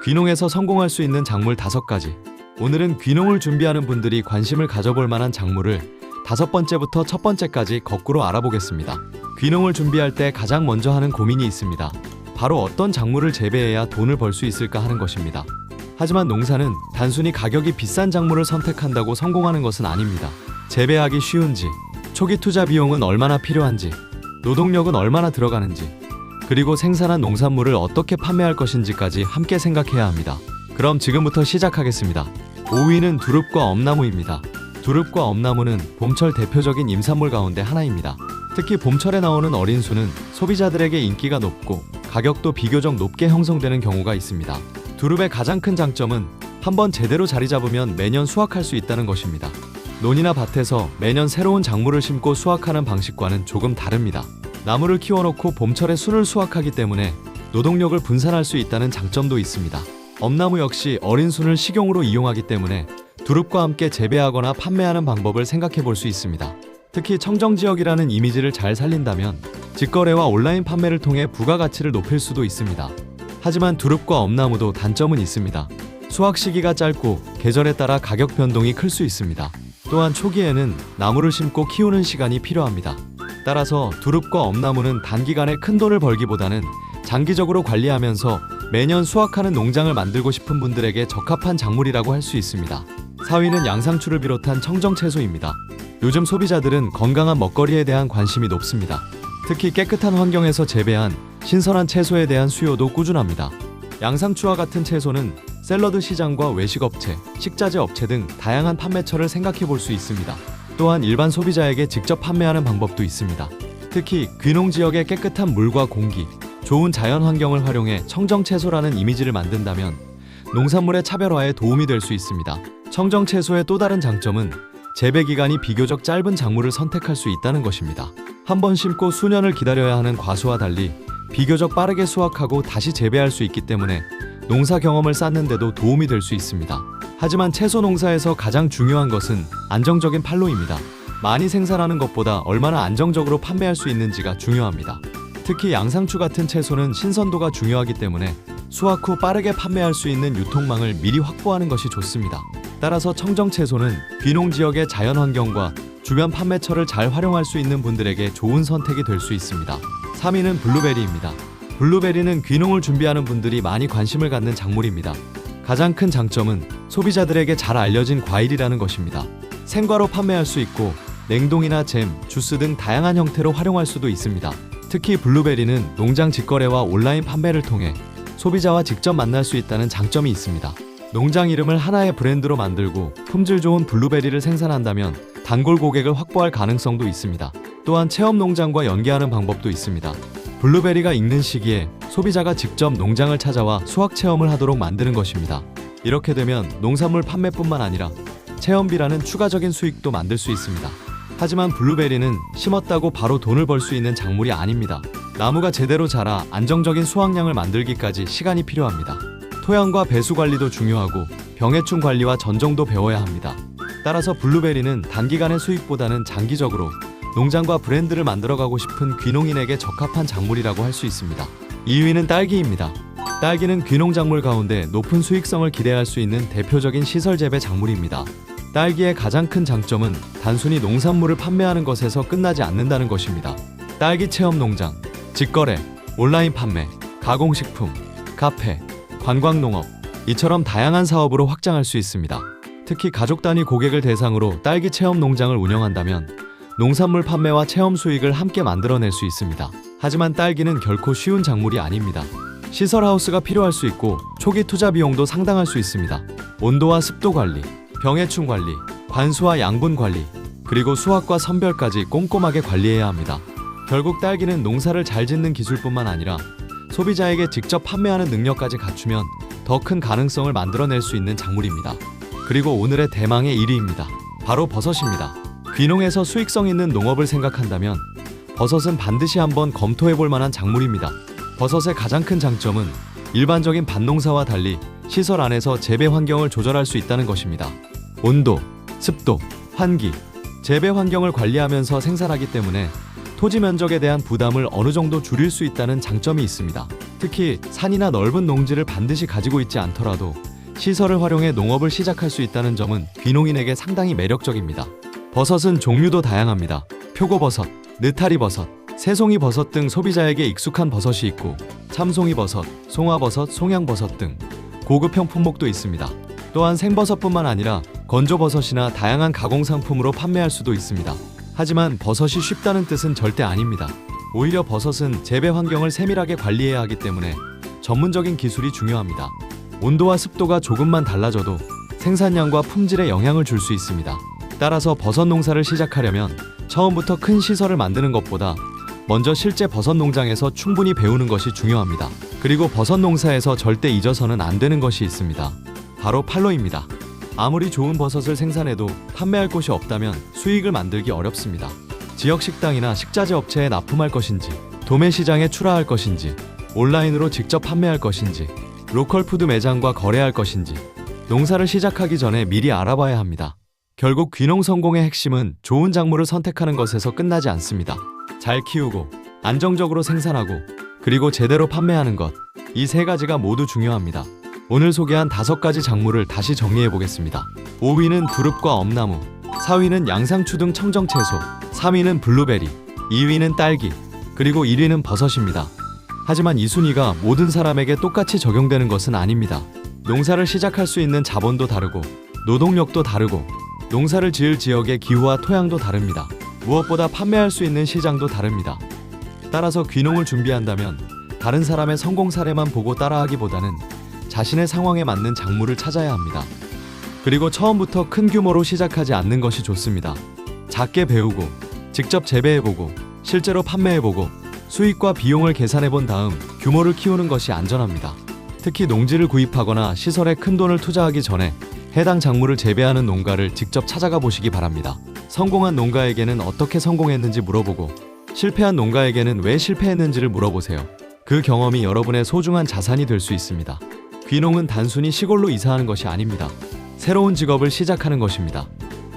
귀농에서 성공할 수 있는 작물 5가지. 오늘은 귀농을 준비하는 분들이 관심을 가져볼 만한 작물을 5번째부터 첫 번째까지 거꾸로 알아보겠습니다. 귀농을 준비할 때 가장 먼저 하는 고민이 있습니다. 바로 어떤 작물을 재배해야 돈을 벌 수 있을까 하는 것입니다. 하지만 농사는 단순히 가격이 비싼 작물을 선택한다고 성공하는 것은 아닙니다. 재배하기 쉬운지, 초기 투자 비용은 얼마나 필요한지, 노동력은 얼마나 들어가는지, 그리고 생산한 농산물을 어떻게 판매할 것인지까지 함께 생각해야 합니다. 그럼 지금부터 시작하겠습니다. 5위는 두릅과 엄나무입니다. 두릅과 엄나무는 봄철 대표적인 임산물 가운데 하나입니다. 특히 봄철에 나오는 어린 수는 소비자들에게 인기가 높고 가격도 비교적 높게 형성되는 경우가 있습니다. 두릅의 가장 큰 장점은 한번 제대로 자리 잡으면 매년 수확할 수 있다는 것입니다. 논이나 밭에서 매년 새로운 작물을 심고 수확하는 방식과는 조금 다릅니다. 나무를 키워놓고 봄철에 순을 수확하기 때문에 노동력을 분산할 수 있다는 장점도 있습니다. 엄나무 역시 어린 순을 식용으로 이용하기 때문에 두릅과 함께 재배하거나 판매하는 방법을 생각해 볼 수 있습니다. 특히 청정지역이라는 이미지를 잘 살린다면 직거래와 온라인 판매를 통해 부가가치를 높일 수도 있습니다. 하지만 두릅과 엄나무도 단점은 있습니다. 수확 시기가 짧고 계절에 따라 가격 변동이 클 수 있습니다. 또한 초기에는 나무를 심고 키우는 시간이 필요합니다. 따라서 두릅과 엄나무는 단기간에 큰 돈을 벌기보다는 장기적으로 관리하면서 매년 수확하는 농장을 만들고 싶은 분들에게 적합한 작물이라고 할 수 있습니다. 4위는 양상추를 비롯한 청정채소입니다. 요즘 소비자들은 건강한 먹거리에 대한 관심이 높습니다. 특히 깨끗한 환경에서 재배한 신선한 채소에 대한 수요도 꾸준합니다. 양상추와 같은 채소는 샐러드 시장과 외식업체, 식자재 업체 등 다양한 판매처를 생각해 볼 수 있습니다. 또한 일반 소비자에게 직접 판매하는 방법도 있습니다. 특히 귀농 지역의 깨끗한 물과 공기, 좋은 자연 환경을 활용해 청정채소라는 이미지를 만든다면 농산물의 차별화에 도움이 될 수 있습니다. 청정채소의 또 다른 장점은 재배 기간이 비교적 짧은 작물을 선택할 수 있다는 것입니다. 한 번 심고 수년을 기다려야 하는 과수와 달리 비교적 빠르게 수확하고 다시 재배할 수 있기 때문에 농사 경험을 쌓는 데도 도움이 될 수 있습니다. 하지만 채소 농사에서 가장 중요한 것은 안정적인 판로입니다. 많이 생산하는 것보다 얼마나 안정적으로 판매할 수 있는지가 중요합니다. 특히 양상추 같은 채소는 신선도가 중요하기 때문에 수확 후 빠르게 판매할 수 있는 유통망을 미리 확보하는 것이 좋습니다. 따라서 청정채소는 귀농 지역의 자연환경과 주변 판매처를 잘 활용할 수 있는 분들에게 좋은 선택이 될 수 있습니다. 3위는 블루베리입니다. 블루베리는 귀농을 준비하는 분들이 많이 관심을 갖는 작물입니다. 가장 큰 장점은 소비자들에게 잘 알려진 과일이라는 것입니다. 생과로 판매할 수 있고 냉동이나 잼, 주스 등 다양한 형태로 활용할 수도 있습니다. 특히 블루베리는 농장 직거래와 온라인 판매를 통해 소비자와 직접 만날 수 있다는 장점이 있습니다. 농장 이름을 하나의 브랜드로 만들고 품질 좋은 블루베리를 생산한다면 단골 고객을 확보할 가능성도 있습니다. 또한 체험 농장과 연계하는 방법도 있습니다. 블루베리가 익는 시기에 소비자가 직접 농장을 찾아와 수확 체험을 하도록 만드는 것입니다. 이렇게 되면 농산물 판매뿐만 아니라 체험비라는 추가적인 수익도 만들 수 있습니다. 하지만 블루베리는 심었다고 바로 돈을 벌 수 있는 작물이 아닙니다. 나무가 제대로 자라 안정적인 수확량을 만들기까지 시간이 필요합니다. 토양과 배수 관리도 중요하고 병해충 관리와 전정도 배워야 합니다. 따라서 블루베리는 단기간의 수익보다는 장기적으로 농장과 브랜드를 만들어가고 싶은 귀농인에게 적합한 작물이라고 할 수 있습니다. 2위는 딸기입니다. 딸기는 귀농 작물 가운데 높은 수익성을 기대할 수 있는 대표적인 시설 재배 작물입니다. 딸기의 가장 큰 장점은 단순히 농산물을 판매하는 것에서 끝나지 않는다는 것입니다. 딸기 체험 농장, 직거래, 온라인 판매, 가공식품, 카페, 관광농업, 이처럼 다양한 사업으로 확장할 수 있습니다. 특히 가족 단위 고객을 대상으로 딸기 체험 농장을 운영한다면 농산물 판매와 체험 수익을 함께 만들어낼 수 있습니다. 하지만 딸기는 결코 쉬운 작물이 아닙니다. 시설하우스가 필요할 수 있고 초기 투자 비용도 상당할 수 있습니다. 온도와 습도 관리, 병해충 관리, 관수와 양분 관리, 그리고 수확과 선별까지 꼼꼼하게 관리해야 합니다. 결국 딸기는 농사를 잘 짓는 기술뿐만 아니라 소비자에게 직접 판매하는 능력까지 갖추면 더 큰 가능성을 만들어낼 수 있는 작물입니다. 그리고 오늘의 대망의 1위입니다. 바로 버섯입니다. 귀농에서 수익성 있는 농업을 생각한다면 버섯은 반드시 한번 검토해볼 만한 작물입니다. 버섯의 가장 큰 장점은 일반적인 밭농사와 달리 시설 안에서 재배 환경을 조절할 수 있다는 것입니다. 온도, 습도, 환기, 재배 환경을 관리하면서 생산하기 때문에 토지 면적에 대한 부담을 어느 정도 줄일 수 있다는 장점이 있습니다. 특히 산이나 넓은 농지를 반드시 가지고 있지 않더라도 시설을 활용해 농업을 시작할 수 있다는 점은 귀농인에게 상당히 매력적입니다. 버섯은 종류도 다양합니다. 표고버섯, 느타리버섯, 새송이버섯 등 소비자에게 익숙한 버섯이 있고 참송이버섯, 송화버섯, 송양버섯 등 고급형 품목도 있습니다. 또한 생버섯뿐만 아니라 건조버섯이나 다양한 가공상품으로 판매할 수도 있습니다. 하지만 버섯이 쉽다는 뜻은 절대 아닙니다. 오히려 버섯은 재배 환경을 세밀하게 관리해야 하기 때문에 전문적인 기술이 중요합니다. 온도와 습도가 조금만 달라져도 생산량과 품질에 영향을 줄 수 있습니다. 따라서 버섯 농사를 시작하려면 처음부터 큰 시설을 만드는 것보다 먼저 실제 버섯 농장에서 충분히 배우는 것이 중요합니다. 그리고 버섯 농사에서 절대 잊어서는 안 되는 것이 있습니다. 바로 판로입니다. 아무리 좋은 버섯을 생산해도 판매할 곳이 없다면 수익을 만들기 어렵습니다. 지역 식당이나 식자재 업체에 납품할 것인지, 도매 시장에 출하할 것인지, 온라인으로 직접 판매할 것인지, 로컬 푸드 매장과 거래할 것인지 농사를 시작하기 전에 미리 알아봐야 합니다. 결국 귀농 성공의 핵심은 좋은 작물을 선택하는 것에서 끝나지 않습니다. 잘 키우고 안정적으로 생산하고 그리고 제대로 판매하는 것, 이 세 가지가 모두 중요합니다. 오늘 소개한 5가지 작물을 다시 정리해 보겠습니다. 5위는 두릅과 엄나무, 4위는 양상추 등 청정채소, 3위는 블루베리, 2위는 딸기, 그리고 1위는 버섯입니다. 하지만 이 순위가 모든 사람에게 똑같이 적용되는 것은 아닙니다. 농사를 시작할 수 있는 자본도 다르고 노동력도 다르고 농사를 지을 지역의 기후와 토양도 다릅니다. 무엇보다 판매할 수 있는 시장도 다릅니다. 따라서 귀농을 준비한다면 다른 사람의 성공 사례만 보고 따라하기보다는 자신의 상황에 맞는 작물을 찾아야 합니다. 그리고 처음부터 큰 규모로 시작하지 않는 것이 좋습니다. 작게 배우고 직접 재배해보고 실제로 판매해보고 수익과 비용을 계산해본 다음 규모를 키우는 것이 안전합니다. 특히 농지를 구입하거나 시설에 큰 돈을 투자하기 전에 해당 작물을 재배하는 농가를 직접 찾아가 보시기 바랍니다. 성공한 농가에게는 어떻게 성공했는지 물어보고 실패한 농가에게는 왜 실패했는지를 물어보세요. 그 경험이 여러분의 소중한 자산이 될 수 있습니다. 귀농은 단순히 시골로 이사하는 것이 아닙니다. 새로운 직업을 시작하는 것입니다.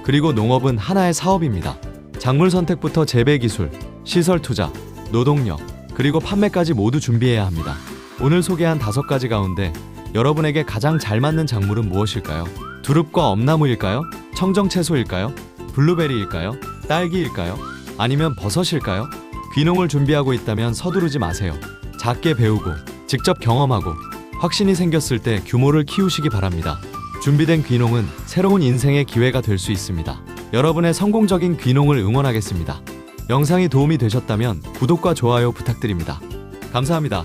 그리고 농업은 하나의 사업입니다. 작물 선택부터 재배 기술, 시설 투자, 노동력, 그리고 판매까지 모두 준비해야 합니다. 오늘 소개한 5가지 가운데 여러분에게 가장 잘 맞는 작물은 무엇일까요? 두릅과 엄나무일까요? 청정채소일까요? 블루베리일까요? 딸기일까요? 아니면 버섯일까요? 귀농을 준비하고 있다면 서두르지 마세요. 작게 배우고 직접 경험하고 확신이 생겼을 때 규모를 키우시기 바랍니다. 준비된 귀농은 새로운 인생의 기회가 될 수 있습니다. 여러분의 성공적인 귀농을 응원하겠습니다. 영상이 도움이 되셨다면 구독과 좋아요 부탁드립니다. 감사합니다.